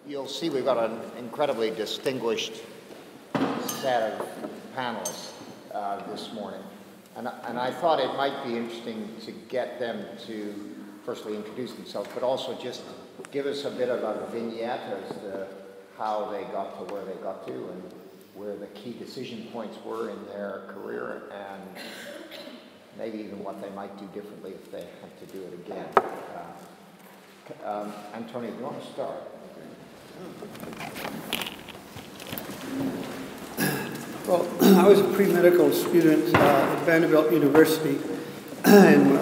You'll see we've got an incredibly distinguished set of panelists this morning. And I thought it might be interesting to get them to firstly introduce themselves, but also just give us a bit of a vignette as to how they got to where they got to and where the key decision points were in their career, and maybe even what they might do differently if they had to do it again. Antonio, do you want to start? Well, I was a pre-medical student at Vanderbilt University and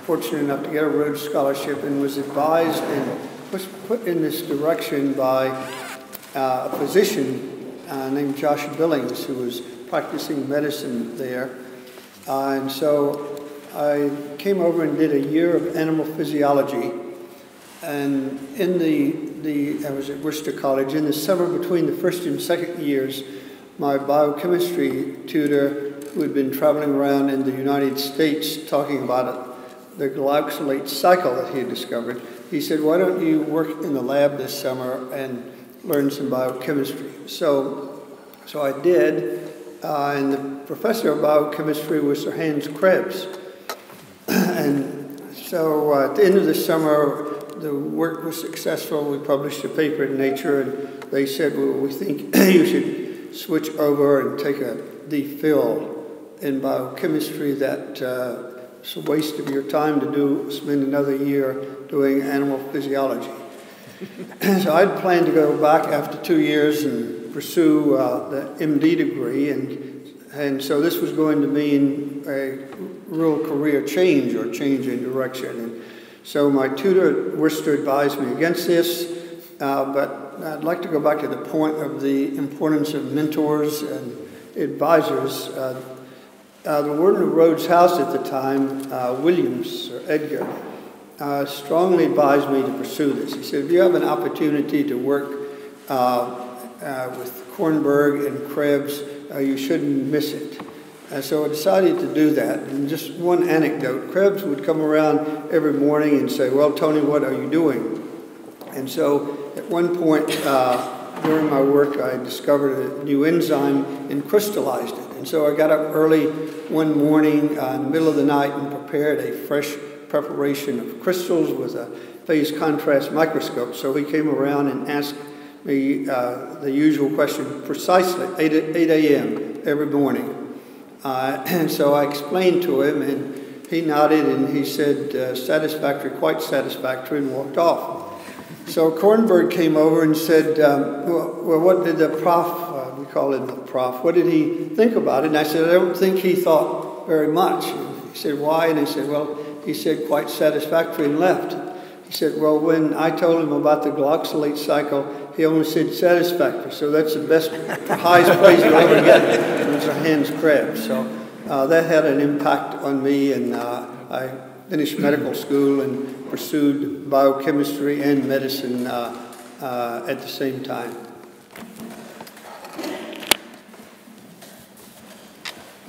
fortunate enough to get a Rhodes Scholarship, and was advised and was put in this direction by a physician named Josh Billings, who was practicing medicine there. And so I came over and did a year of animal physiology. And I was at Worcester College. In the summer between the first and second years, my biochemistry tutor, who had been traveling around in the United States talking about the glycosylate cycle that he had discovered, he said, "Why don't you work in the lab this summer and learn some biochemistry?" So I did, and the professor of biochemistry was Sir Hans Krebs. And so at the end of the summer, the work was successful. We published a paper in Nature, and they said, "Well, we think you should switch over and take a DPhil in biochemistry. That it's a waste of your time to spend another year doing animal physiology." So I'd planned to go back after 2 years and pursue the MD degree, and so this was going to mean a real career change or change in direction. And so my tutor at Worcester advised me against this, but I'd like to go back to the point of the importance of mentors and advisors. The warden of Rhodes House at the time, Williams, or Edgar, strongly advised me to pursue this. He said, if you have an opportunity to work with Kornberg and Krebs, you shouldn't miss it. And so I decided to do that. And just one anecdote, Krebs would come around every morning and say, "Well, Tony, what are you doing?" And so at one point during my work, I discovered a new enzyme and crystallized it. And so I got up early one morning in the middle of the night and prepared a fresh preparation of crystals with a phase contrast microscope. So he came around and asked me the usual question precisely, 8 a.m. every morning. And so I explained to him, and he nodded and he said, satisfactory, quite satisfactory, and walked off. So Kornberg came over and said, well, what did the prof, we call him the prof, what did he think about it? And I said, I don't think he thought very much. And he said, why? And I said, well, he said, quite satisfactory, and left. He said, well, when I told him about the glycosylate cycle, he only said satisfactory. So that's the best, highest praise you'll ever get. It was a Hans Krebs. So that had an impact on me, and I finished medical school and pursued biochemistry and medicine at the same time.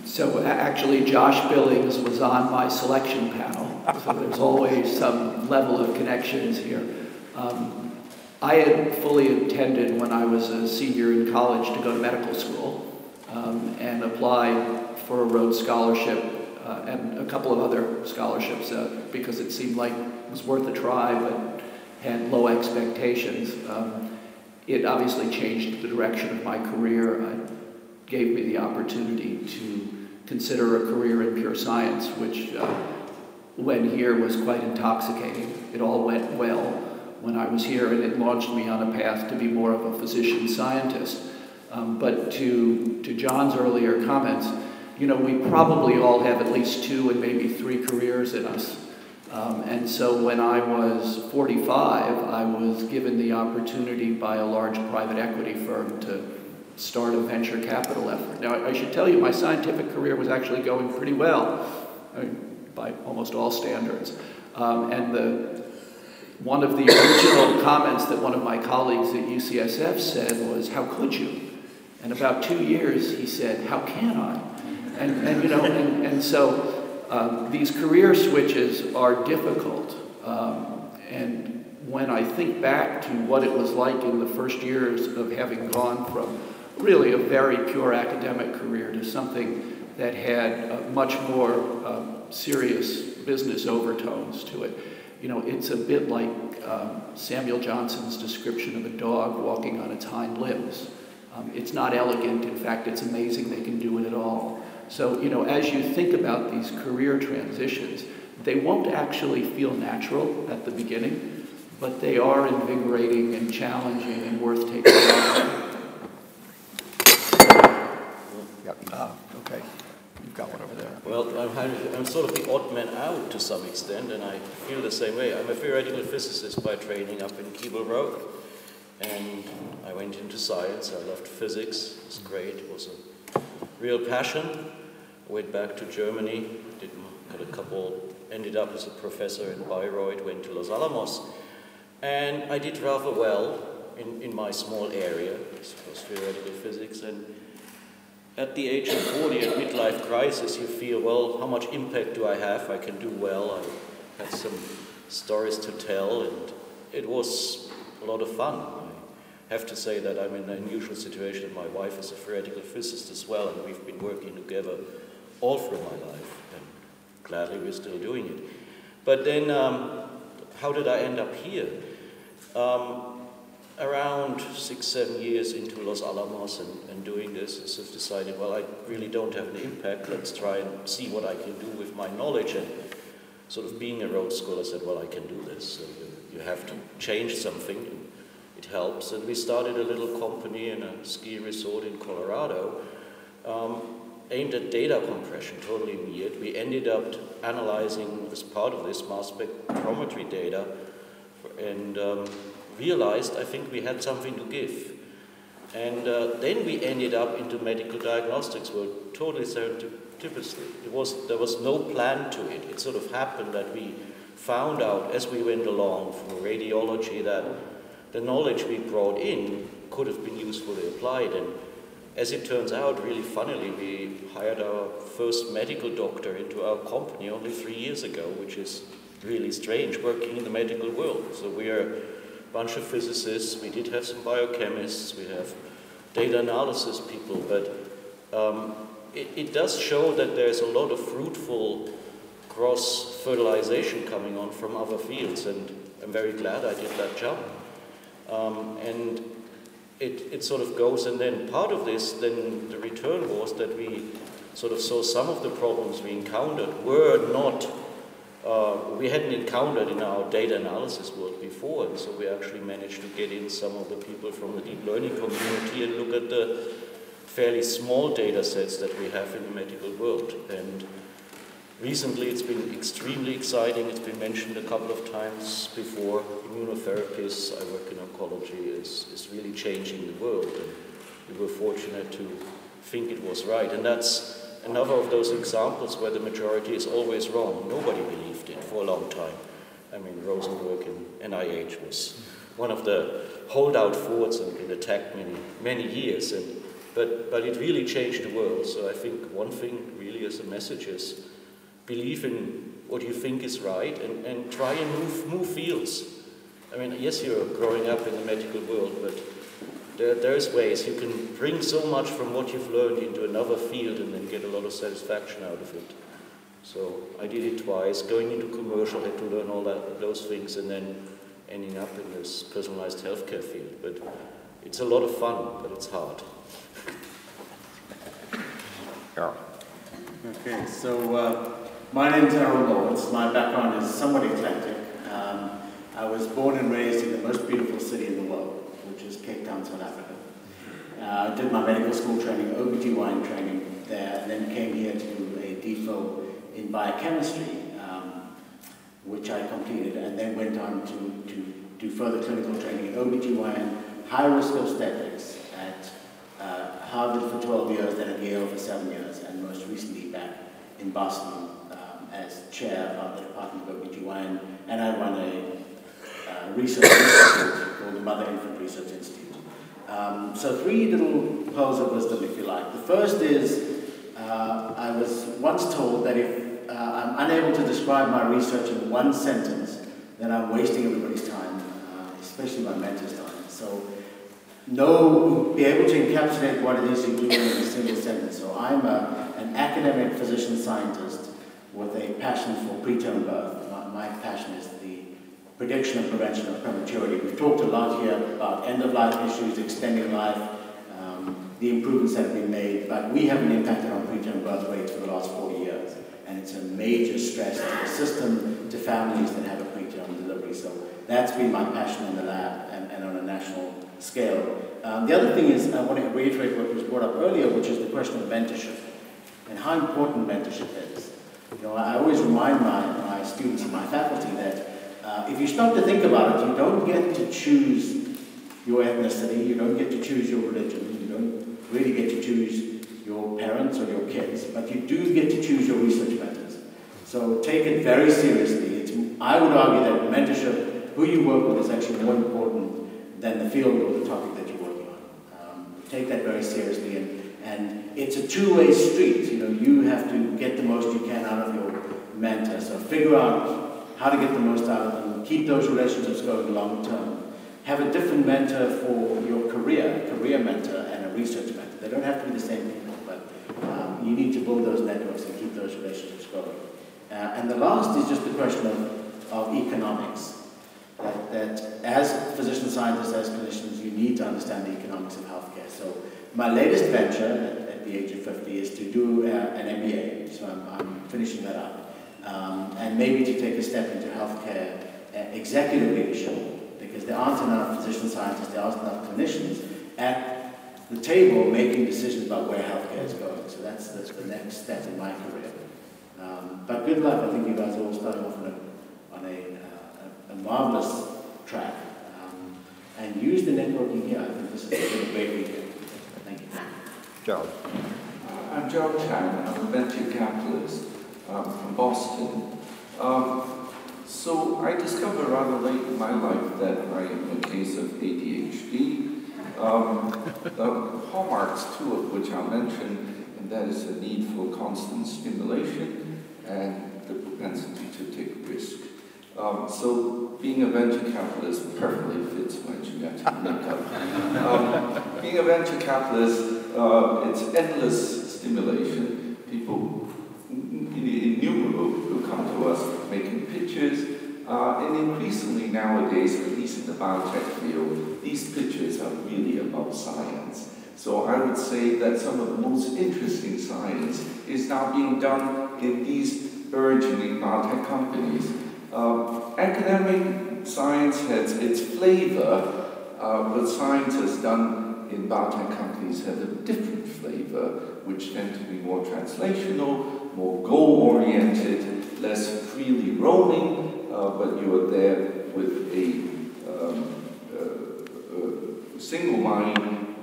So actually, Josh Billings was on my selection panel, so there's always some level of connections here. I had fully intended when I was a senior in college to go to medical school and apply for a Rhodes Scholarship and a couple of other scholarships because it seemed like it was worth a try, but had low expectations. It obviously changed the direction of my career. It gave me the opportunity to consider a career in pure science, which when here was quite intoxicating. It all went well when I was here, and it launched me on a path to be more of a physician scientist. But to John's earlier comments, you know, we probably all have at least 2 and maybe 3 careers in us. And so when I was 45, I was given the opportunity by a large private equity firm to start a venture capital effort. Now, I should tell you, my scientific career was actually going pretty well, by almost all standards. And one of the original comments that one of my colleagues at UCSF said was, "How could you?" And about 2 years, he said, "How can I?" And you know, and so these career switches are difficult, and when I think back to what it was like in the first years of having gone from really a very pure academic career to something that had much more serious business overtones to it, you know, it's a bit like Samuel Johnson's description of a dog walking on its hind limbs. It's not elegant. In fact, it's amazing they can do it at all. So, you know, as you think about these career transitions, they won't actually feel natural at the beginning, but they are invigorating and challenging and worth taking on. Okay, you've got one over there. Well, I'm sort of the odd man out to some extent, and I feel the same way. I'm a theoretical physicist by training up in Keble Road, and I went into science. I loved physics. It was great. It was a real passion. I went back to Germany, ended up as a professor in Bayreuth, went to Los Alamos, and I did rather well in my small area. This was theoretical physics, and at the age of 40, at midlife crisis, you feel, well, how much impact do I have? I can do well. I had some stories to tell, and it was a lot of fun. I have to say that I'm in an unusual situation. My wife is a theoretical physicist as well, and we've been working together all through my life, and gladly we're still doing it. But then, how did I end up here? Around 6-7 years into Los Alamos and doing this, I sort of decided, well, I really don't have an impact. Let's try and see what I can do with my knowledge. And sort of being a Rhodes Scholar, I said, well, I can do this. So you have to change something. And it helps. And we started a little company in a ski resort in Colorado, aimed at data compression, totally weird. We ended up analyzing, as part of this, mass spectrometry data, and realized, I think we had something to give. And then we ended up into medical diagnostics, totally serendipitously. There was no plan to it. It sort of happened that we found out as we went along from radiology that the knowledge we brought in could have been usefully applied. And as it turns out, really funnily, we hired our first medical doctor into our company only 3 years ago, which is really strange, working in the medical world. So we are bunch of physicists, we did have some biochemists, we have data analysis people, but it does show that there's a lot of fruitful cross-fertilization coming on from other fields, and I'm very glad I did that jump. And it sort of goes, and then part of this, then the return was that we sort of saw some of the problems we encountered were not we hadn't encountered in our data analysis world before, and so we actually managed to get in some of the people from the deep learning community and look at the fairly small data sets that we have in the medical world. And recently it's been extremely exciting. It's been mentioned a couple of times before. Immunotherapies, I work in oncology, is really changing the world, and we were fortunate to think it was right. And that's another of those examples where the majority is always wrong. Nobody believed it for a long time. I mean, Rosenberg and NIH was one of the holdout forts and been attacked many years. But it really changed the world. So I think one thing really as a message is believe in what you think is right and try and move fields. I mean, yes, you're growing up in the medical world, but there's ways you can bring so much from what you've learned into another field and then get a lot of satisfaction out of it. So I did it twice. Going into commercial, I had to learn all those things, and then ending up in this personalized healthcare field. But it's a lot of fun, but it's hard. Carol. Okay, so my name's Aaron Lawrence. My background is somewhat eclectic. I was born and raised in the most beautiful city in the world, which is Cape Town, South Africa. I did my medical school training, OBGYN training there, and then came here to do a DPhil in biochemistry, which I completed, and then went on to do further clinical training in OBGYN, high-risk obstetrics at Harvard for 12 years, then at Yale for 7 years, and most recently back in Boston as chair of the Department of OBGYN, and I run a research institute called the Mother Infant Research Institute. So 3 little pearls of wisdom, if you like. The first is, I was once told that if I'm unable to describe my research in one sentence, then I'm wasting everybody's time. especially my mentor style. So be able to encapsulate what it is you do in a single sentence. So I'm an academic physician scientist with a passion for preterm birth. My passion is the prediction and prevention of prematurity. We've talked a lot here about end-of-life issues, extending life, the improvements that have been made, but we haven't impacted on preterm birth rates for the last 40 years. And it's a major stress to the system, to families that have a preterm delivery. So that's been my passion in the lab and on a national scale. The other thing is, I want to reiterate what was brought up earlier, which is the question of mentorship and how important mentorship is. You know, I always remind my students and my faculty that if you start to think about it, you don't get to choose your ethnicity, you don't get to choose your religion, you don't really get to choose your parents or your kids, but you do get to choose your research mentors. So take it very seriously. I would argue that mentorship, who you work with, is actually more important than the field or the topic that you're working on. Take that very seriously, and it's a two-way street. You know, you have to get the most you can out of your mentor. So figure out how to get the most out of them, keep those relationships going long term. Have a different mentor for your career mentor and a research mentor. They don't have to be the same people, but you need to build those networks and keep those relationships going. And the last is just the question of economics. That as physician scientists, as clinicians, you need to understand the economics of healthcare. So my latest venture at the age of 50 is to do an MBA. So I'm finishing that up. And maybe to take a step into healthcare executive leadership, because there aren't enough physician scientists, there aren't enough clinicians at the table making decisions about where healthcare is going. So that's the next step in my career. But good luck. I think you guys are all starting off on a marvelous track. And use the networking here. I think this is a great weekend. Thank you. Gerald. I'm Gerald Chang. I'm a venture capitalist from Boston. So I discovered rather late in my life that I am a case of ADHD. The hallmarks, two of which I'll mention, and that is a need for constant stimulation and the propensity to take risk. So being a venture capitalist perfectly fits my genetic makeup. Being a venture capitalist, it's endless stimulation. People innumerable who come to us making pitches, and increasingly nowadays, at least in the biotech field, these pitches are really about science. So I would say that some of the most interesting science is now being done in these burgeoning biotech companies. Academic science has its flavor, but scientists done in biotech companies have a different flavor, which tend to be more translational, more goal-oriented, less freely roaming, but you are there with a single mind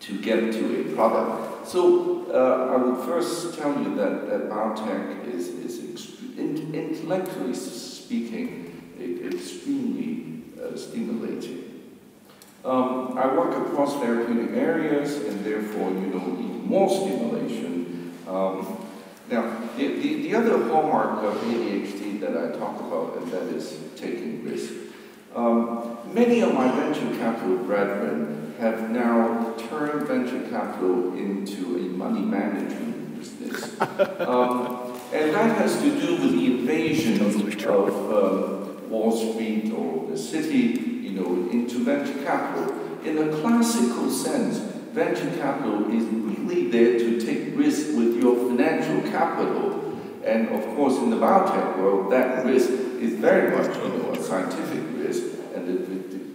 to get to a product. So I would first tell you that biotech is intellectually speaking, extremely stimulating. I work across therapeutic areas, and therefore, even more stimulation. Now, the other hallmark of ADHD that I talk about, and that is taking risk. Many of my venture capital brethren have now turned venture capital into a money management business. And that has to do with the invasion of Wall Street or the city, into venture capital. In a classical sense, venture capital is really there to take risk with your financial capital. And of course, in the biotech world, that risk is very much, a scientific risk and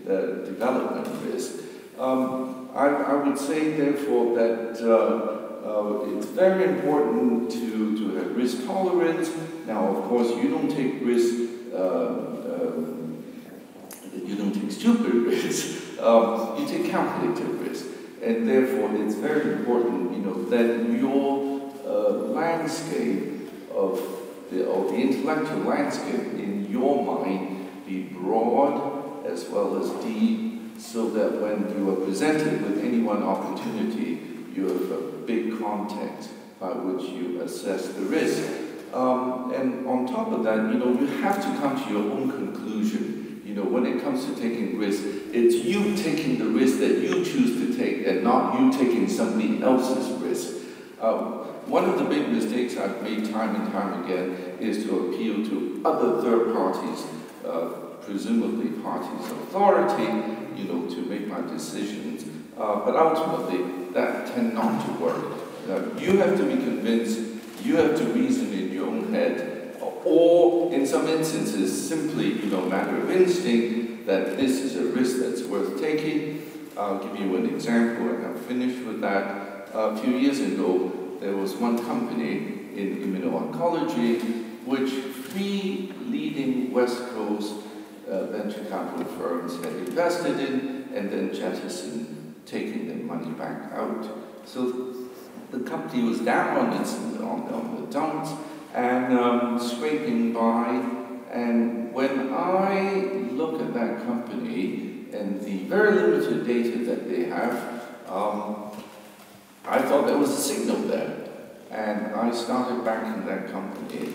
a development risk. I would say, therefore, that it's very important to have risk tolerance. Now, of course, you don't take risk, you don't take stupid risks, you take calculated risk. And therefore, it's very important, that your landscape of the intellectual landscape in your mind be broad as well as deep, so that when you are presented with any one opportunity, you have a big context by which you assess the risk. And on top of that, you have to come to your own conclusion. You know, when it comes to taking risks, it's you taking the risk that you choose to take and not you taking somebody else's risk. One of the big mistakes I've made time and time again is to appeal to other third parties, presumably parties of authority, you know, to make my decisions. But ultimately, that tends not to work. You have to be convinced, you have to reason in your own head, or in some instances, simply, you know, matter of instinct, that this is a risk that's worth taking. I'll give you an example, and I'll finish with that. A few years ago, there was one company in immuno-oncology which 3 leading West Coast venture capital firms had invested in, and then jettisoned, taking their money back out. So the company was down on the dumps and scraping by. And when I look at that company and the very limited data that they have, I thought there was a signal there. And I started backing that company.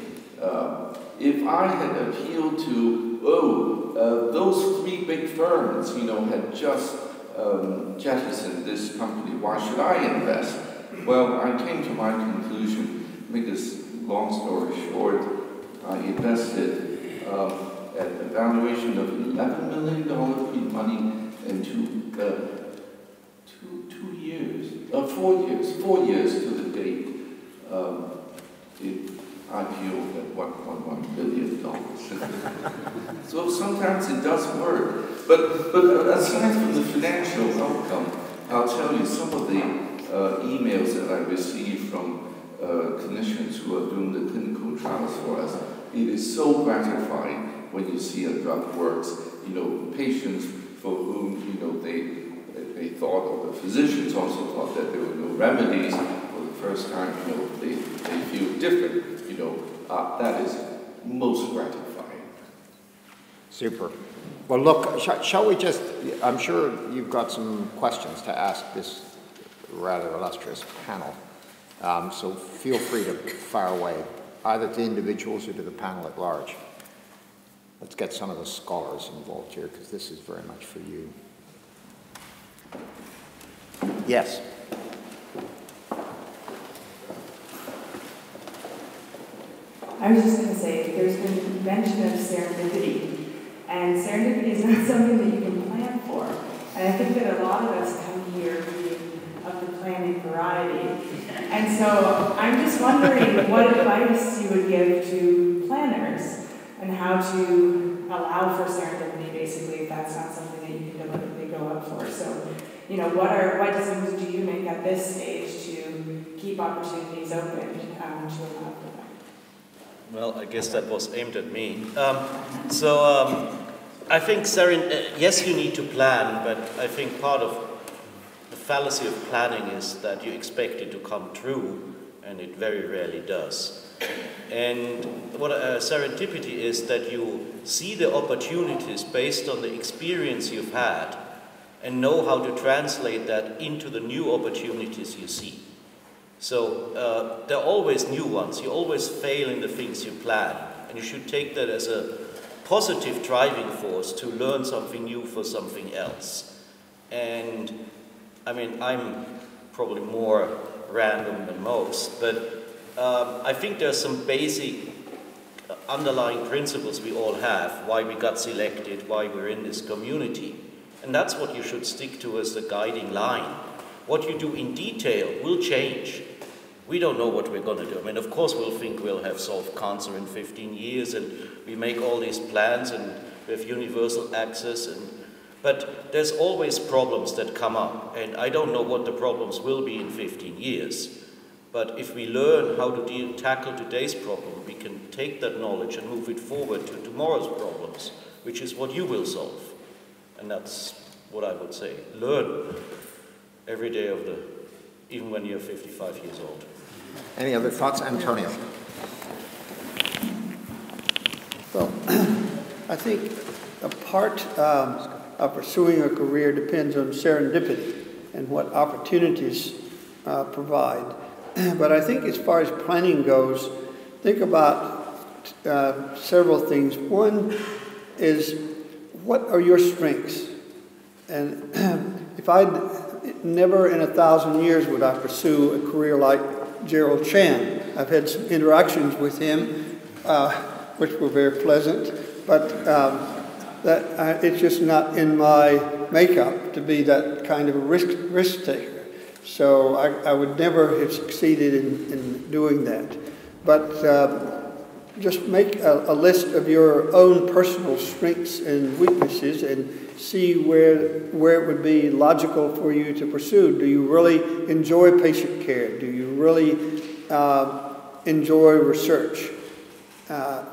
If I had appealed to, those 3 big firms, you know, had just jettisoned this company, why should I invest? Well, I came to my conclusion, make this long story short, I invested at a valuation of $11 million pre-money and 4 years to the date. It IPO at $1.1 billion. So sometimes it does work. But aside from the financial outcome, I'll tell you some of the emails that I received from clinicians who are doing the clinical trials for us. It is so gratifying when you see a drug works. You know, patients for whom, you know, they thought, or the physicians also thought that there were no remedies. For the first time, you know, they feel different. You know, that is most gratifying. Super. Well, look, shall we just, I'm sure you've got some questions to ask this rather illustrious panel. So feel free to fire away, either to individuals or to the panel at large. Let's get some of the scholars involved here, because this is very much for you. Yes. I was just going to say, there's been mention of serendipity, and serendipity is not something that you can plan for. And I think that a lot of us come here being of the planning variety. And so I'm just wondering what advice you would give to planners and how to allow for serendipity, basically, if that's not something that you can deliberately go up for. So, you know, what decisions do you make at this stage to keep opportunities open to allow for that? Well, I guess that was aimed at me. I think, yes, you need to plan, but I think part of the fallacy of planning is that you expect it to come true, and it very rarely does. And what serendipity is that you see the opportunities based on the experience you've had and know how to translate that into the new opportunities you see. So there are always new ones. You always fail in the things you plan, and you should take that as a positive driving force to learn something new for something else. And I mean, I'm probably more random than most, but I think there's some basic underlying principles we all have, why we got selected, why we're in this community. And that's what you should stick to as the guiding line. What you do in detail will change. We don't know what we're going to do. I mean, of course, we'll think we'll have solved cancer in 15 years, and we make all these plans, and we have universal access, but there's always problems that come up, and I don't know what the problems will be in 15 years. But if we learn how to tackle today's problem, we can take that knowledge and move it forward to tomorrow's problems, which is what you will solve. And that's what I would say. Learn every day of even when you're 55 years old. Any other thoughts, Antonio? Well, I think a part of pursuing a career depends on serendipity and what opportunities provide. But I think as far as planning goes, think about several things. One is, what are your strengths? And if never in 1,000 years would I pursue a career like Gerald Chan. I've had some interactions with him, which were very pleasant, but it's just not in my makeup to be that kind of a risk taker. So I would never have succeeded in doing that. But just make a list of your own personal strengths and weaknesses and see where it would be logical for you to pursue. Do you really enjoy patient care? Do you really enjoy research?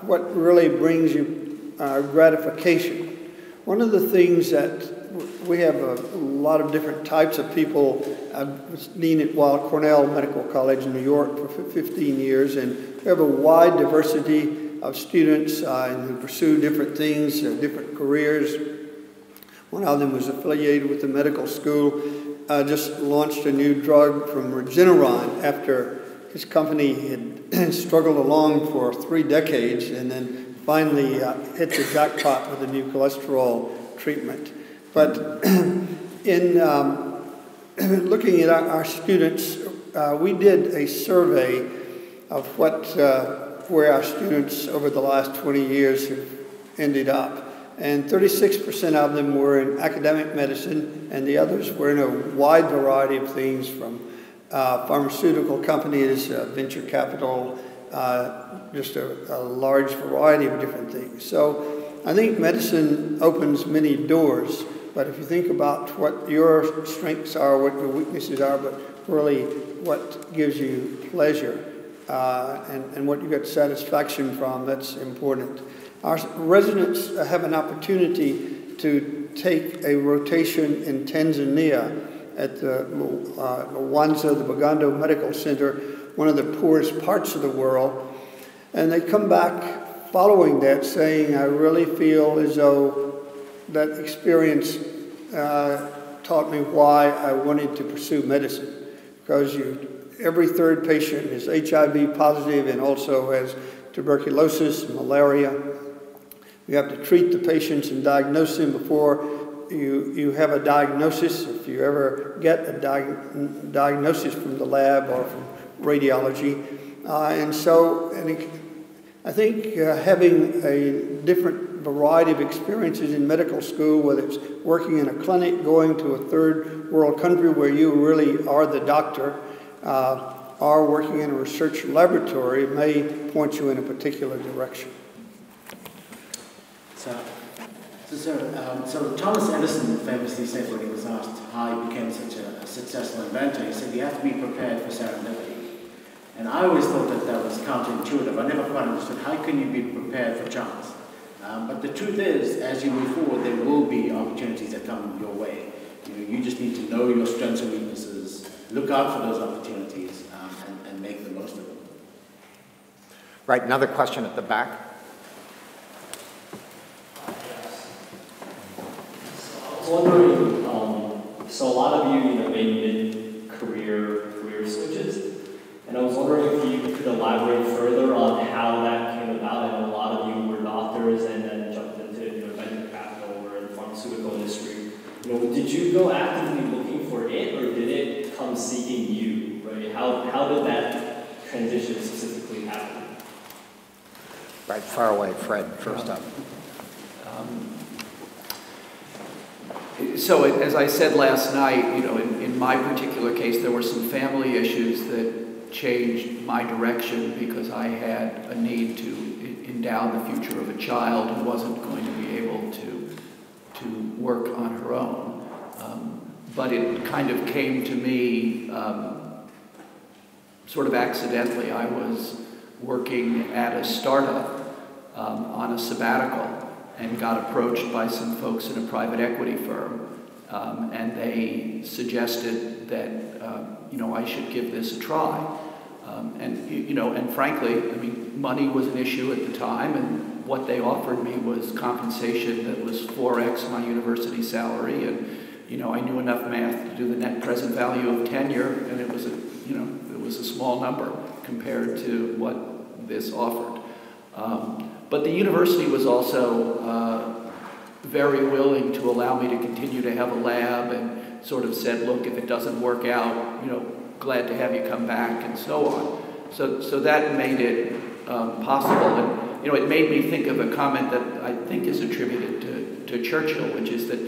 What really brings you gratification? One of the things that we have a lot of different types of people. I was dean at Weill Cornell Medical College in New York for 15 years, and we have a wide diversity of students who pursue different things, different careers. One of them was affiliated with the medical school, just launched a new drug from Regeneron after his company had struggled along for 3 decades and then finally hit the jackpot with a new cholesterol treatment. But in looking at our students, we did a survey of where our students over the last 20 years have ended up. And 36% of them were in academic medicine, and the others were in a wide variety of things, from pharmaceutical companies, venture capital, just a large variety of different things. So I think medicine opens many doors, but if you think about what your strengths are, what your weaknesses are, but really what gives you pleasure and what you get satisfaction from, that's important. Our residents have an opportunity to take a rotation in Tanzania at the Mwanza, the Bugando Medical Center, one of the poorest parts of the world. And they come back following that saying, I really feel as though that experience taught me why I wanted to pursue medicine. Because every 3rd patient is HIV positive and also has tuberculosis, malaria. You have to treat the patients and diagnose them before you have a diagnosis. If you ever get a diagnosis from the lab or from radiology. I think having a different variety of experiences in medical school, whether it's working in a clinic, going to a 3rd world country where you really are the doctor, or working in a research laboratory, may point you in a particular direction. So Thomas Edison famously said when he was asked how he became such a successful inventor, he said you have to be prepared for serendipity. And I always thought that was counterintuitive. I never quite understood how can you be prepared for chance. But the truth is, as you move forward, there will be opportunities that come your way. You just need to know your strengths and weaknesses, look out for those opportunities, and make the most of them. Right, another question at the back. I was wondering, so a lot of you made mid-career switches, and I was wondering if you could elaborate further on how that came about. I know a lot of you were doctors and then jumped into venture capital or the pharmaceutical industry. Did you go actively looking for it, or did it come seeking you? Right? How did that transition specifically happen? Right, far away, Fred, first up. So as I said last night, in my particular case, there were some family issues that changed my direction because I had a need to endow the future of a child who wasn't going to be able to work on her own. But it kind of came to me sort of accidentally. I was working at a startup on a sabbatical and got approached by some folks in a private equity firm, and they suggested that I should give this a try. And frankly, money was an issue at the time, and what they offered me was compensation that was 4x my university salary, and I knew enough math to do the net present value of tenure, and it was a small number compared to what this offered. But the university was also very willing to allow me to continue to have a lab, and sort of said, look, if it doesn't work out, glad to have you come back, and so on. So that made it possible. And, it made me think of a comment that I think is attributed to Churchill, which is that,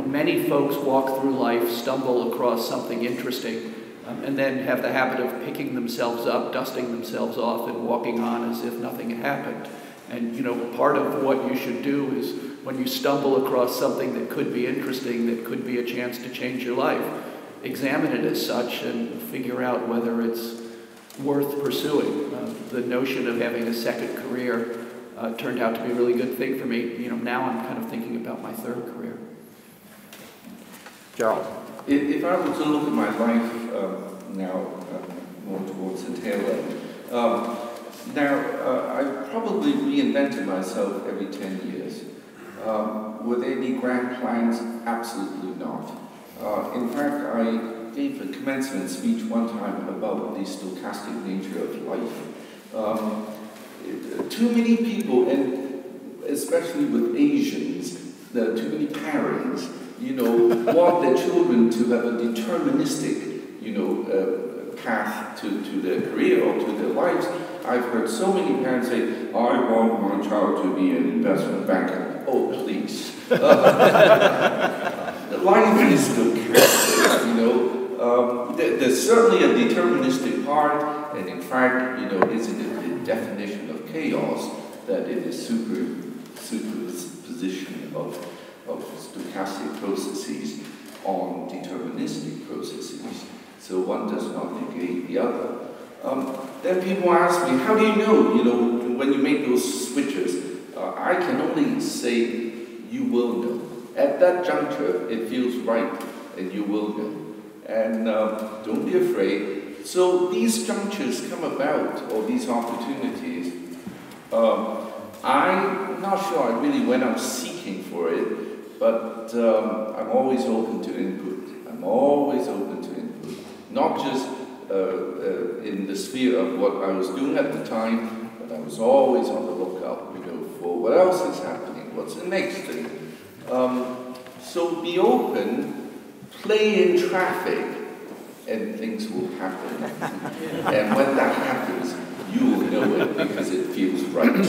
many folks walk through life, stumble across something interesting, and then have the habit of picking themselves up, dusting themselves off, and walking on as if nothing had happened. And, part of what you should do is when you stumble across something that could be interesting, that could be a chance to change your life, examine it as such and figure out whether it's worth pursuing. The notion of having a second career turned out to be a really good thing for me. Now I'm kind of thinking about my third career. Gerald. If I were to look at my life now, more towards the tail end, I probably reinvented myself every 10 years. Were there any grand plans? Absolutely not. In fact, I gave a commencement speech one time about the stochastic nature of life. Too many people, and especially with Asians, too many parents, want their children to have a deterministic, path to their career or to their lives. I've heard so many parents say, I want my child to be an investment banker. Oh, please. Life is stochastic, There's certainly a deterministic part, and in fact, isn't it the definition of chaos that it is superposition of stochastic processes on deterministic processes, so one does not negate the other. Then people ask me, how do you know, when you make those switches? I can only say, you will know. At that juncture, it feels right, and you will know. And don't be afraid. So these junctures come about, or these opportunities. I'm not sure I really went out seeking for it, but I'm always open to input. I'm always open to input. Not just in the sphere of what I was doing at the time, but I was always on the lookout, for what else is happening, what's the next thing. So be open, play in traffic, and things will happen. And when that happens, you will know it because it feels right.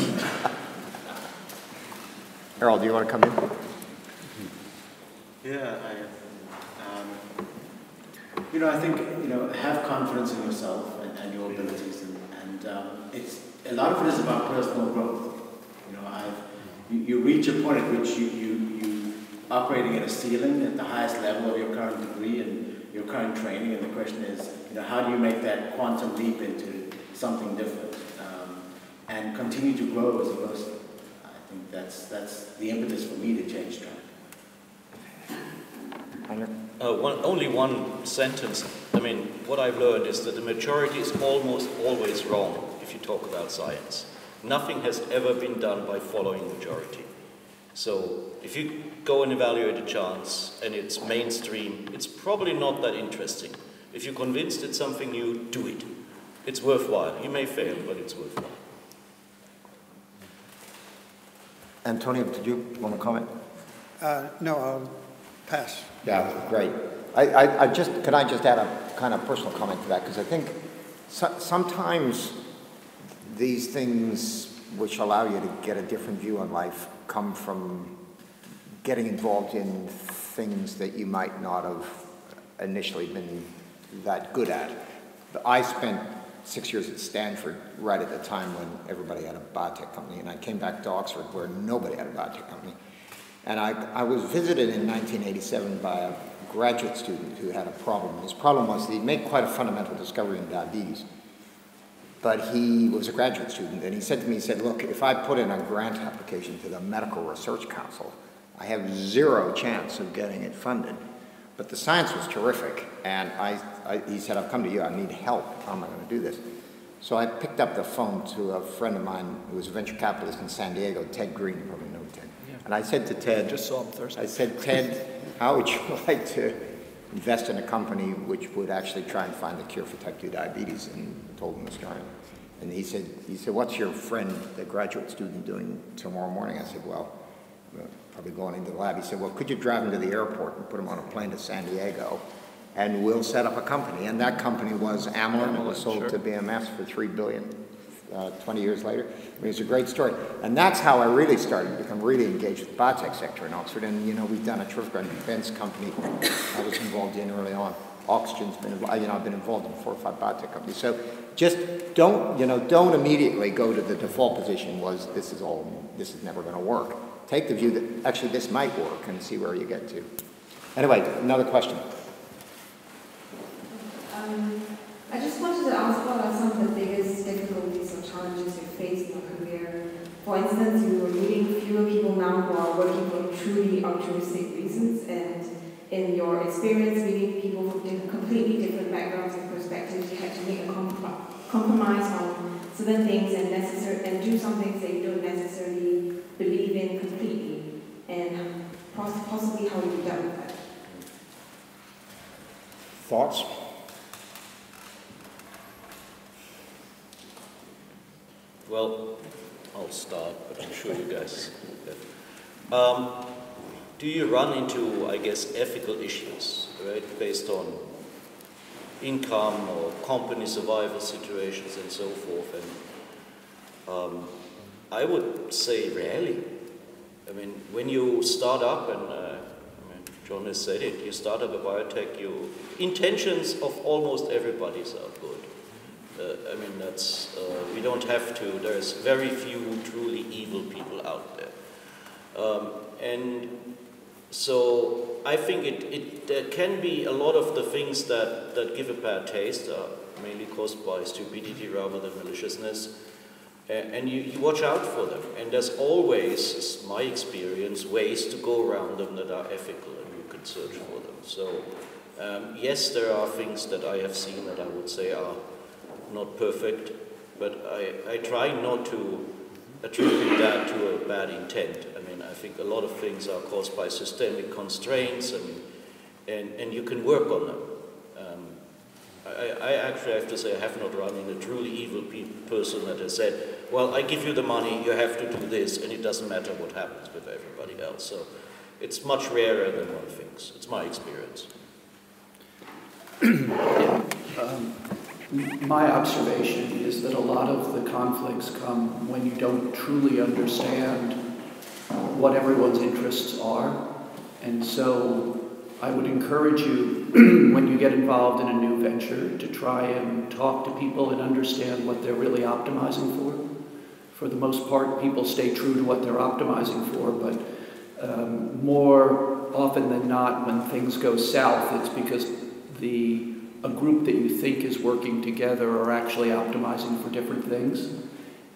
Harold, do you want to come in? Yeah, I think, have confidence in yourself and your abilities, and it's a lot of it is about personal growth. You reach a point at which you operating at a ceiling at the highest level of your current degree and your current training, and the question is, how do you make that quantum leap into something different and continue to grow as a person? I think that's the impetus for me to change track. Only one sentence. What I've learned is that the majority is almost always wrong if you talk about science. Nothing has ever been done by following majority. So if you go and evaluate a chance and it's mainstream, it's probably not that interesting. If you're convinced it's something new, do it. It's worthwhile. You may fail, but it's worthwhile. Antonio, did you want to comment? No, I'll pass. Yeah, great. Can I just add a kind of personal comment to that? Because I think sometimes these things which allow you to get a different view on life come from getting involved in things that you might not have initially been that good at. I spent 6 years at Stanford right at the time when everybody had a biotech company, and I came back to Oxford where nobody had a biotech company. And I was visited in 1987 by a graduate student who had a problem. His problem was that he'd made quite a fundamental discovery in diabetes, but he was a graduate student, and he said to me, look, if I put in a grant application to the Medical Research Council, I have zero chance of getting it funded. But the science was terrific, and he said, I've come to you, I need help, how am I going to do this? So I picked up the phone to a friend of mine who was a venture capitalist in San Diego, Ted Green, you probably know Ted. Yeah. And I said to Ted, Just saw him Thursday. I said, Ted, how would you like to invest in a company which would actually try and find the cure for type 2 diabetes? And I told him the story. And he said, what's your friend, the graduate student, doing tomorrow morning? I said, well, probably going into the lab. He said, well, could you drive him to the airport and put him on a plane to San Diego, and we'll set up a company. And that company was Amylin. It was sold to BMS for $3 billion 20 years later. I mean, it's a great story. And that's how I really started to become really engaged with the biotech sector in Oxford. And, you know, we've done a terrific defense company I was involved in early on. Oxygen's been, you know, I've been involved in 4 or 5 biotech companies. So just don't immediately go to the default position was this is never going to work. Take the view that actually this might work and see where you get to. Anyway, another question. I just wanted to ask what are some of the biggest difficulties or challenges you face in your career? For instance, you are meeting fewer people now who are working for truly altruistic reasons, and in your experience meeting people from completely different backgrounds and perspectives, you had to make a compromise on certain things and do some things that you don't necessarily believe in completely, and possibly how you dealt with that. Thoughts? Well, I'll start, but I'm sure you guys do you run into, I guess, ethical issues, right, based on income or company survival situations and so forth? And I would say rarely. I mean, when you start up, and John has said it, you start up a biotech, intentions of almost everybody's are good. I mean, that's, we don't have to, there's very few truly evil people out there. And so I think there can be a lot of the things that give a bad taste are mainly caused by stupidity rather than maliciousness. And you watch out for them. And there's always, as my experience, ways to go around them that are ethical, and you can search for them. So yes, there are things that I have seen that I would say are not perfect, but I try not to attribute that to a bad intent. I mean, I think a lot of things are caused by systemic constraints, and you can work on them. I actually have to say I have not run into a truly evil person that has said, well, I give you the money, you have to do this, and it doesn't matter what happens with everybody else. So it's much rarer than one thinks. It's my experience. My observation is that a lot of the conflicts come when you don't truly understand what everyone's interests are. And so I would encourage you, when you get involved in a new venture, to try and talk to people and understand what they're really optimizing for. For the most part, people stay true to what they're optimizing for, but more often than not, when things go south, it's because a group that you think is working together are actually optimizing for different things.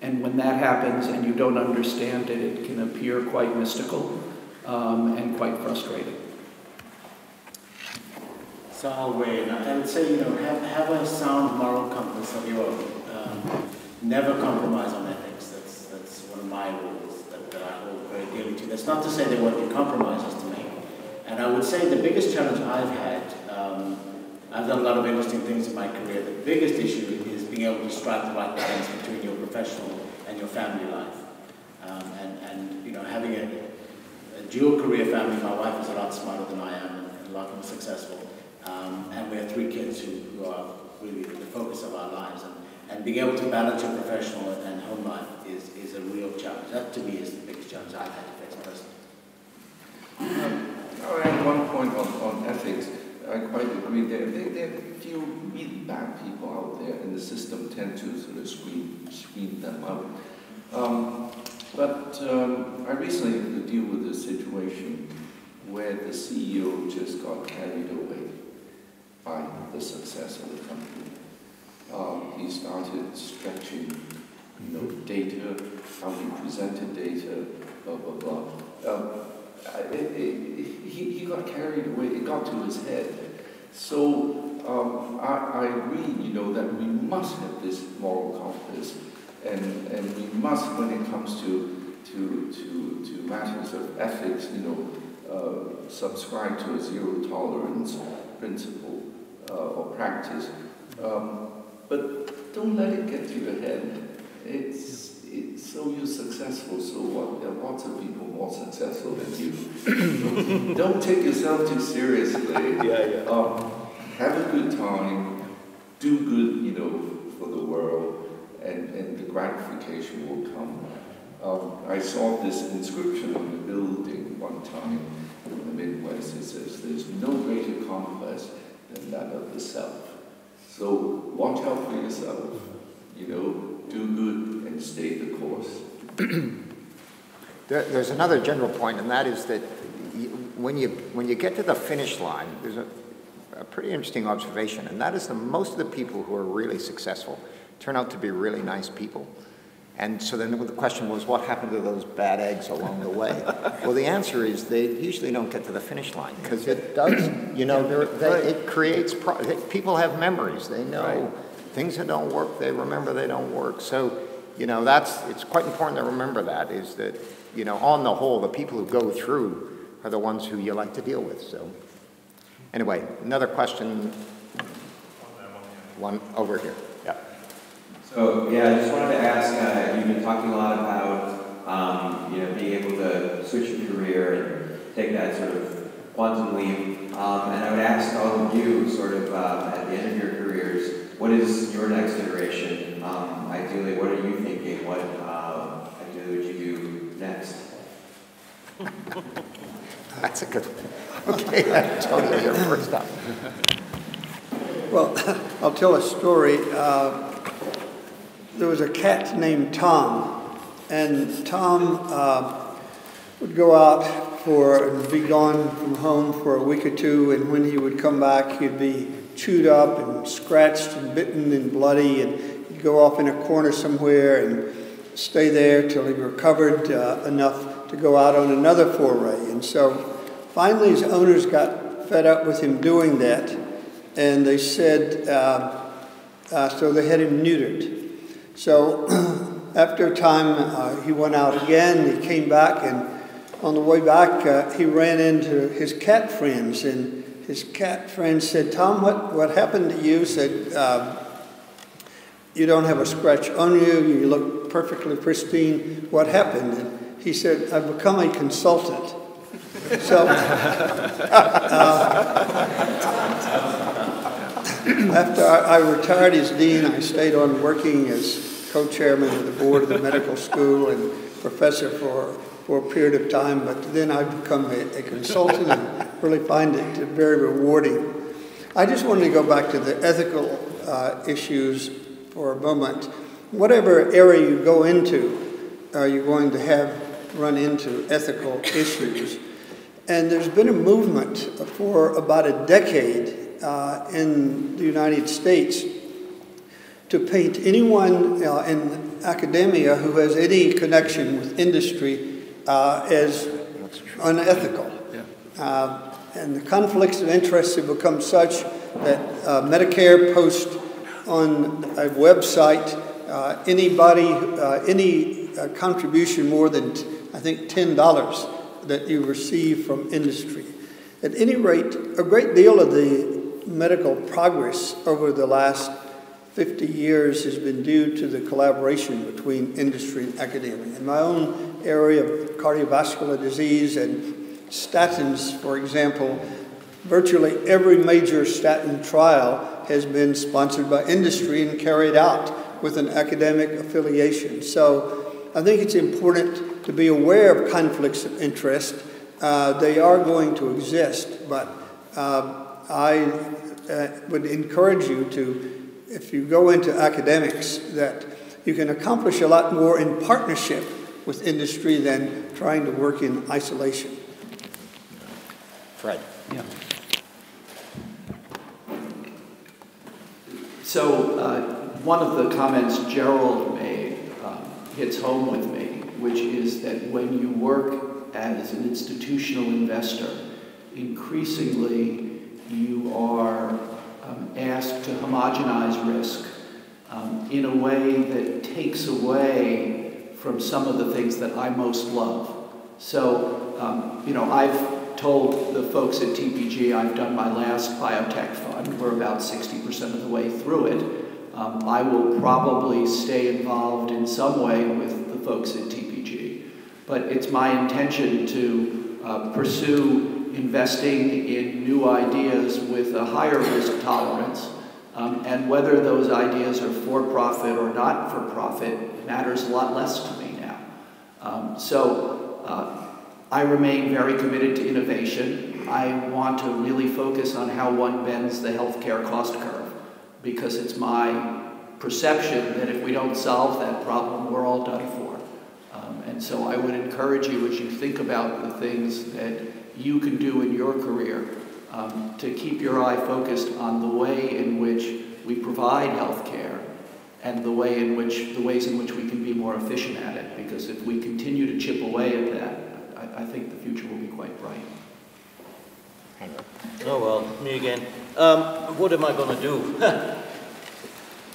And when that happens and you don't understand it, it can appear quite mystical and quite frustrating. So I'll weigh in. I would say, have a sound moral compass of your own. Never compromise on ethics. That's one of my rules that I hold very dearly to. That's not to say there won't be compromises to make. And I would say the biggest challenge I've had, I've done a lot of interesting things in my career. The biggest issue is being able to strike the right balance between your professional and your family life. Having a dual career family, my wife is a lot smarter than I am and a lot more successful. And we have 3 kids who are really the focus of our lives. And being able to balance your professional and home life is a real challenge. That to me is the biggest challenge I've had to face personally. I'll add one point on ethics. I quite agree. There are few really bad people out there, and the system tend to sort of screen them out. But I recently had to deal with a situation where the CEO just got carried away by the success of the company. He started stretching, data, how he presented data, blah blah blah. He got carried away. It got to his head. So I agree, that we must have this moral compass, and we must, when it comes to matters of ethics, subscribe to a zero tolerance principle or practice. But don't let it get to your head. It's so you're successful. So what? There are lots of people more successful successful than you. Don't take yourself too seriously. Have a good time, do good, you know, for the world, and the gratification will come. I saw this inscription on the building one time in the Midwest. It says, "There's no greater conquest than that of the self." So watch out for yourself, you know, do good and stay the course. There's another general point, and that is that when you get to the finish line, there's a pretty interesting observation, and that is that most of the people who are really successful turn out to be really nice people. And so then the question was, what happened to those bad eggs along the way? Well, the answer is they usually don't get to the finish line, because it does, you know, it creates, people have memories. They know things that don't work, they remember they don't work. So, you know, it's quite important to remember that, is that, you know, on the whole, the people who go through are the ones who you like to deal with. So anyway, another question, one over here. Yeah. So, yeah, I just wanted to ask, you've been talking a lot about, you know, being able to switch your career and take that sort of quantum leap. And I would ask all of you, sort of, at the end of your careers, what is your next iteration? Ideally, what are you thinking? What, ideally, would you do next? That's a good one. Okay, Tony, you're first up. Well, I'll tell a story. There was a cat named Tom, and Tom would go out and be gone from home for a week or two, and when he would come back, he'd be chewed up and scratched and bitten and bloody, and he'd go off in a corner somewhere and stay there till he recovered enough to go out on another foray. And so finally his owners got fed up with him doing that, and they said, so they had him neutered. So after a time, he went out again, he came back, and on the way back, he ran into his cat friends, and his cat friends said, "Tom, what happened to you?" He said, "You don't have a scratch on you, you look perfectly pristine. What happened?" And he said, "I've become a consultant." So after I retired as dean, I stayed on working as co-chairman of the board of the medical school and professor for a period of time, but then I've become a consultant and really find it very rewarding. I just wanted to go back to the ethical issues for a moment. Whatever area you go into, you're going to run into ethical issues. And there's been a movement for about a decade in the United States to paint anyone in academia who has any connection with industry as unethical. And the conflicts of interest have become such that Medicare posts on a website any contribution more than, I think, $10 that you receive from industry. At any rate, a great deal of the medical progress over the last 50 years has been due to the collaboration between industry and academia. In my own area of cardiovascular disease and statins, for example, virtually every major statin trial has been sponsored by industry and carried out with an academic affiliation. So I think it's important to be aware of conflicts of interest. They are going to exist, but I would encourage you to, if you go into academics, that you can accomplish a lot more in partnership with industry than trying to work in isolation. Fred. Yeah. So one of the comments Gerald made hits home with me, which is that when you work as an institutional investor, increasingly you are asked to homogenize risk in a way that takes away from some of the things that I most love. So, you know, I've told the folks at TPG I've done my last biotech fund. We're about 60% of the way through it. I will probably stay involved in some way with the folks at TPG. but it's my intention to pursue investing in new ideas with a higher risk tolerance. And whether those ideas are for-profit or not for-profit matters a lot less to me now. I remain very committed to innovation. I want to really focus on how one bends the healthcare cost curve, because it's my perception that if we don't solve that problem, we're all done for. And so I would encourage you, as you think about the things that you can do in your career, to keep your eye focused on the way in which we provide health care and the ways in which we can be more efficient at it. Because if we continue to chip away at that, I think the future will be quite bright. Oh well, me again. What am I going to do?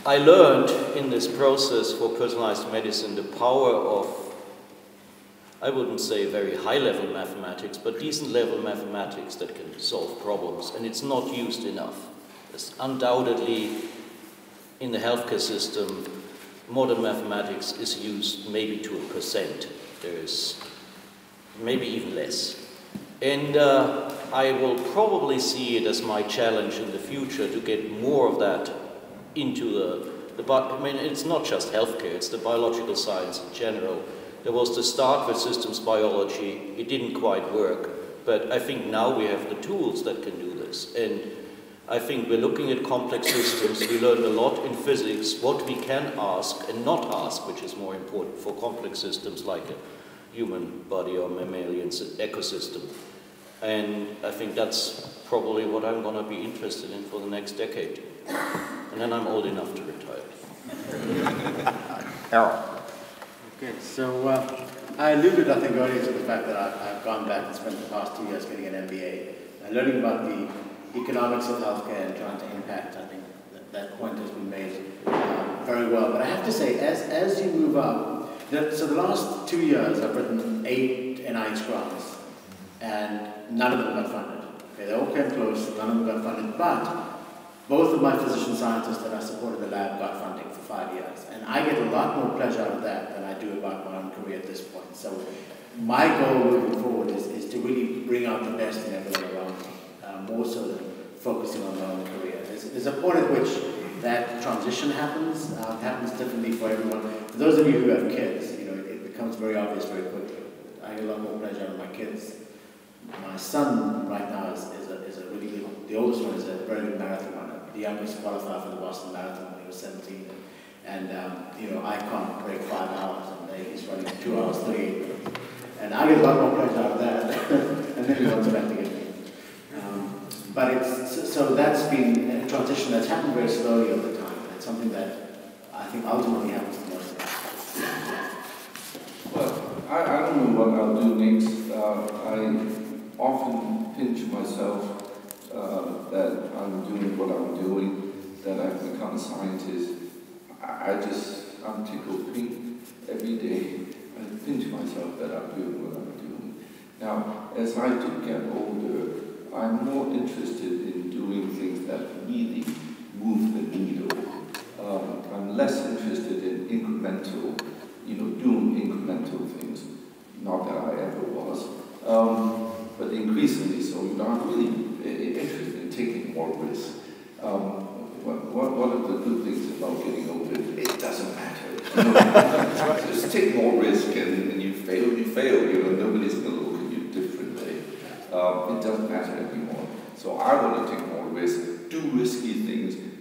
I learned in this process for personalized medicine the power of, I wouldn't say very high-level mathematics, but decent-level mathematics that can solve problems, and it's not used enough. It's undoubtedly, in the healthcare system, modern mathematics is used maybe to 1%. There's maybe even less. And I will probably see it as my challenge in the future to get more of that into I mean, it's not just healthcare, it's the biological science in general. There was the start with systems biology, it didn't quite work, but I think now we have the tools that can do this. And I think we're looking at complex systems. We learned a lot in physics, what we can ask and not ask, which is more important for complex systems like a human body or mammalian ecosystem. And I think that's probably what I'm going to be interested in for the next decade. And then I'm old enough to retire. Errol. Okay, so I alluded, I think, earlier to the fact that I've gone back and spent the past 2 years getting an MBA. And learning about the economics of healthcare and trying to impact, I think that point has been made very well. But I have to say, as you move up, so the last 2 years I've written 8 NIH grants, and none of them got funded. Okay, they all came close, none of them got funded, but both of my physician scientists that I supported the lab got funding for 5 years. And I get a lot more pleasure out of that than I do about my own career at this point. So my goal moving forward is to really bring out the best in everyone around me, more so than focusing on my own career. There's a point at which that transition happens. It happens differently for everyone. For those of you who have kids, it becomes very obvious very quickly. I get a lot more pleasure out of my kids. My son right now is a really good, the oldest one is a very good marathon runner. The youngest qualified for the Boston Marathon when he was 17. And, I can't break 5 hours, and he's running 2 hours, 38 minutes. And I get a lot more pleasure out of that. And then he wants back to get me. But so that's been a transition that's happened very slowly over time. And it's something that I think ultimately happens the most. Well, I don't know what I'll do next. I often pinch myself that I'm doing what I'm doing, that I've become a scientist. I'm tickled pink every day. I pinch myself that I'm doing what I'm doing. Now, as I do get older, I'm more interested in doing things that really move the needle. I'm less interested in incremental, doing incremental things. Not that I ever was. But increasingly so, I'm really interested in taking more risks. One of the good things about getting older, it doesn't matter. Just take more risk, and you fail, nobody's going to look at you differently. It doesn't matter anymore. So I want to take more risk, do risky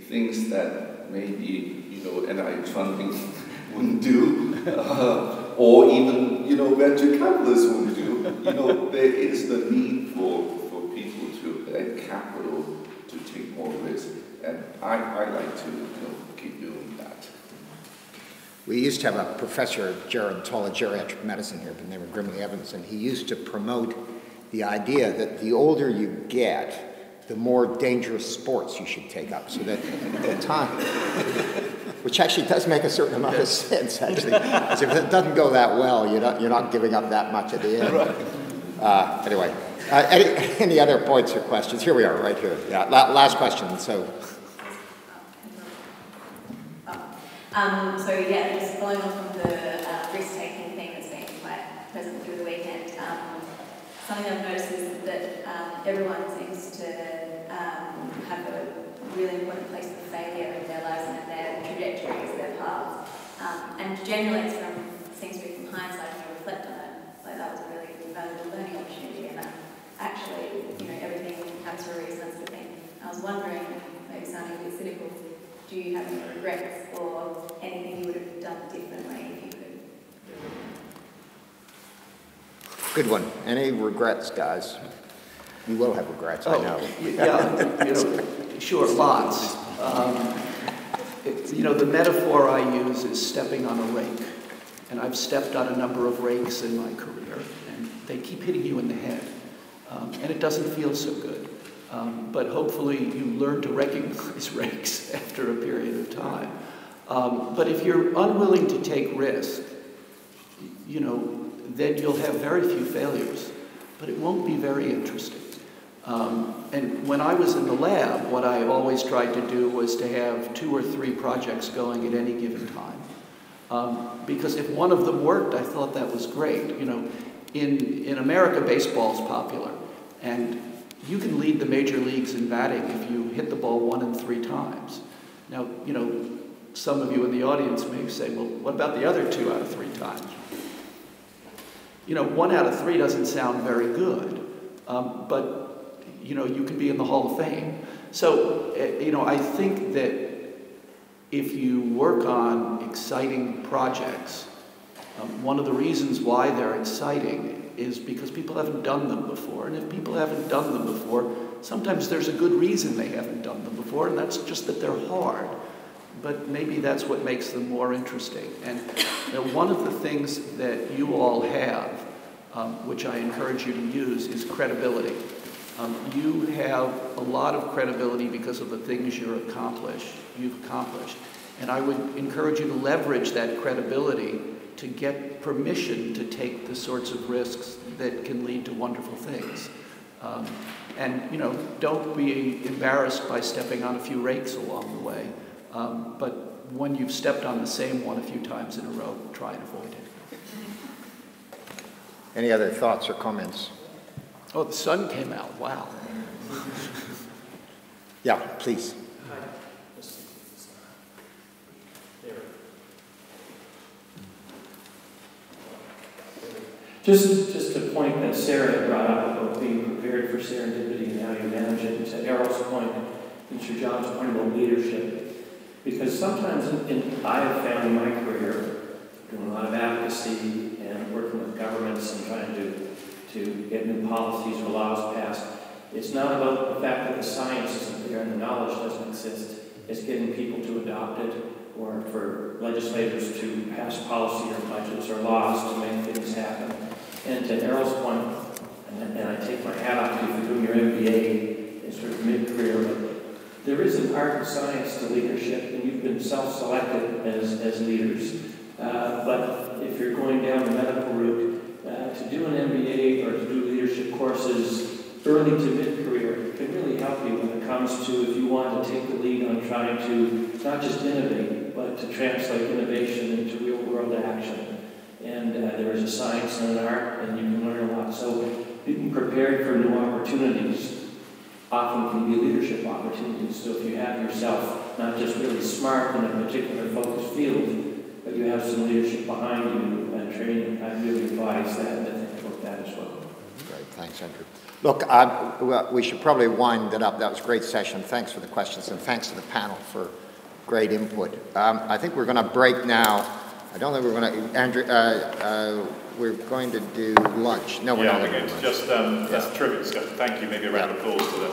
things that maybe, NIH funding wouldn't do, or even, venture capitalists wouldn't do. There is the need for people to add capital to take more risk. And I like to keep doing that. We used to have a professor of geriatric medicine here by the name of Grimley Evans, and he used to promote the idea that the older you get, the more dangerous sports you should take up. So that at the time, which actually does make a certain amount of sense, actually. Because if it doesn't go that well, you're not giving up that much at the end. Anyway, any other points or questions? Here we are, right here. Yeah, last question. So yeah, just following on from the risk-taking thing that's been quite present through something I've noticed is that everyone seems to have a really important place for failure in their lives and in their trajectories, their paths. And generally seems to be from hindsight when you reflect on it. Like that was a really valuable learning opportunity, and actually, everything happens for a reason, that's the thing. I was wondering, maybe sounding a bit cynical, do you have any regrets or anything you would have done differently if you could? Good one. Any regrets, guys? You will have regrets, I know. Yeah, sure, lots. The metaphor I use is stepping on a rake. And I've stepped on a number of rakes in my career, and they keep hitting you in the head. And it doesn't feel so good. But hopefully you learn to recognize rakes after a period of time. But if you're unwilling to take risk, then you'll have very few failures, but it won't be very interesting. And when I was in the lab, what I always tried to do was to have 2 or 3 projects going at any given time. Because if one of them worked, I thought that was great. In America, baseball's popular, and you can lead the major leagues in batting if you hit the ball 1 in 3 times. Now, some of you in the audience may say, well, what about the other 2 out of 3 times? 1 out of 3 doesn't sound very good, but you can be in the Hall of Fame. So, I think that if you work on exciting projects, one of the reasons why they're exciting is because people haven't done them before. And if people haven't done them before, sometimes there's a good reason they haven't done them before, and that's just that they're hard. But maybe that's what makes them more interesting. And one of the things that you all have, which I encourage you to use, is credibility. You have a lot of credibility because of the things you've accomplished. And I would encourage you to leverage that credibility to get permission to take the sorts of risks that can lead to wonderful things. And don't be embarrassed by stepping on a few rakes along the way. But when you've stepped on the same one a few times in a row, try and avoid it. Any other thoughts or comments? Oh, the sun came out. Wow. Yeah, please. Just a point that Sarah brought up about being prepared for serendipity and how you manage it, to Errol's point and Sir John's point about leadership. Because sometimes I have found in my career, doing a lot of advocacy and working with governments and trying to get new policies or laws passed, it's not about the fact that the science isn't there and the knowledge doesn't exist. It's getting people to adopt it, or for legislators to pass policy or budgets or laws to make things happen. And to Errol's point, and I take my hat off to you for doing your MBA in sort of mid-career, but there is an art and science to leadership, and you've been self-selected as leaders. But if you're going down the medical route, to do an MBA or to do leadership courses early to mid-career can really help you when it comes to if you want to take the lead on trying to not just innovate, but to translate innovation into real-world action. And there is a science and an art, and you can learn a lot. So being prepared for new opportunities often can be leadership opportunities. So if you have yourself not just really smart in a particular focused field, but you have some leadership behind you and training, I really advise that and think about that as well. Great, thanks, Andrew. Look, we should probably wind it up. That was a great session. Thanks for the questions, and thanks to the panel for great input. I think we're going to break now. I don't think we're going to, Andrew, we're going to do lunch. No, we're not. Yeah, it's just, that's a terrific discussion. Thank you. Maybe a round of applause to the